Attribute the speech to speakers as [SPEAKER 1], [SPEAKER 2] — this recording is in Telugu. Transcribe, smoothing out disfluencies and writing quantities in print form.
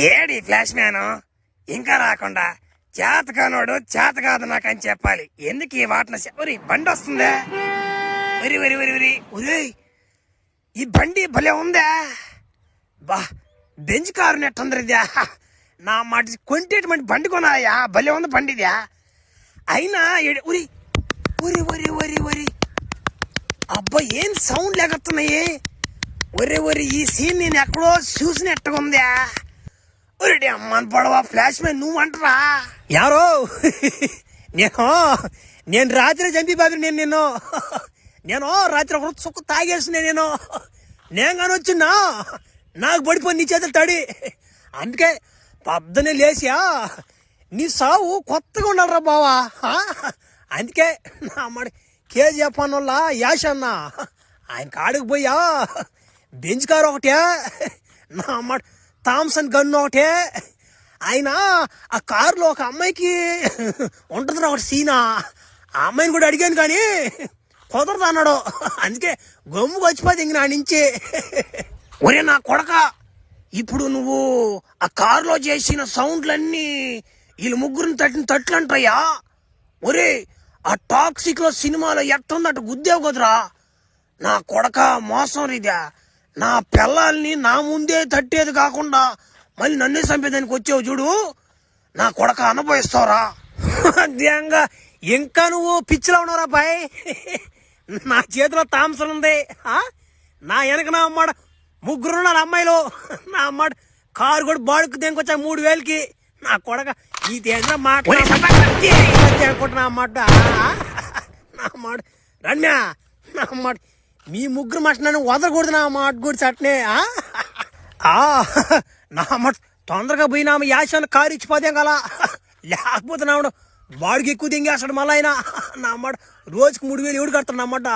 [SPEAKER 1] ఏడి ఫ్లాష్ మ్యాన్ ఇంకా రాకుండా చేతకానోడు చేత కాదు నాకని చెప్పాలి. ఎందుకు ఈ వాటన బండి వస్తుందా? వరి వరి వరి వరి ఒరే ఈ బండి భలే ఉందా బా. బెంచ్ కారు నెట్టుందరిదా నా మాట కొంటేటువంటి బండి కొనాయా. భలే ఉంది బండిదా. అయినా ఉరి ఉరి వరి వరి వరి అబ్బా ఏం సౌండ్ లేకొస్తున్నాయి. ఒరే ఒరి ఈ సీన్ నేను ఎక్కడో చూసినట్టుగా ఉందా. ఒరే అమ్మని పడవా ఫ్లాష్ మ్యాన్ నువ్వు అంటరా యారో. నేను రాత్రి చంపి బాబు నేను రాత్రి ఒక చుక్క తాగేసిన నేను కానీ వచ్చిన్నా నాకు పడిపోయి నీ చేతులు తడి. అందుకే పొద్దునే లేచా నీ సావు కొత్తగా ఉండాలరా బావా. అందుకే నా అమ్మాడి కేజీఎఫ్ అన్న యాష అన్న ఆయన కాడికి పోయా బెంచ్ కారు ఒకటే, నా అమ్మాడి థామ్సన్ గన్ను ఒకటే. ఆయన ఆ కారులో ఒక అమ్మాయికి ఉంటుందిరా ఒకటి సీనా. ఆ అమ్మాయిని కూడా అడిగాను కానీ కుదరదు అన్నాడు. అందుకే గమ్ముకు వచ్చిపోతే ఇంక నా నుంచి. ఒరే నా కొడక ఇప్పుడు నువ్వు ఆ కారులో చేసిన సౌండ్లన్నీ వీళ్ళు ముగ్గురిని తట్టిన తట్లు అంటాయా. ఒరే ఆ టాక్సిక్ లో సినిమాలో ఎట్టుందట గుద్దేవు కదరా నా కొడక. మోసం రీదా నా పిల్లల్ని నా ముందే తట్టేది కాకుండా మళ్ళీ నన్నే చంపేదానికి వచ్చావు చూడు నా కొడక అనుభవిస్తావురా. అదేంగా ఇంకా నువ్వు పిచ్చిలో ఉన్నావురా బాయ్. నా చేతిలో థామ్సన్ ఉంది, నా వెనక నా అమ్మాడు ముగ్గురు నా అమ్మాయిలు. నా అమ్మాడు కారు కూడా బాడుకు దేనికొచ్చా 3000కి. నా కొడక ఈ తేడా మాట్లాడుకుంటున్నా అమ్మాట. నా అమ్మాడు రమ్యా నా అమ్మాడు మీ ముగ్గురు మాట నన్ను వదలకూడదు నా మాట కూడా చట్నే. నా అమ్మ తొందరగా పోయి నా యాశాన్ని కారు ఇచ్చిపోదేం కదా. లేకపోతే నాడు వాడికి ఎక్కువ దింగేస్తాడు మళ్ళీ ఆయన. నా అమ్మాట రోజుకి 3000 ఎవడు కడతాడు నా అమ్మాట.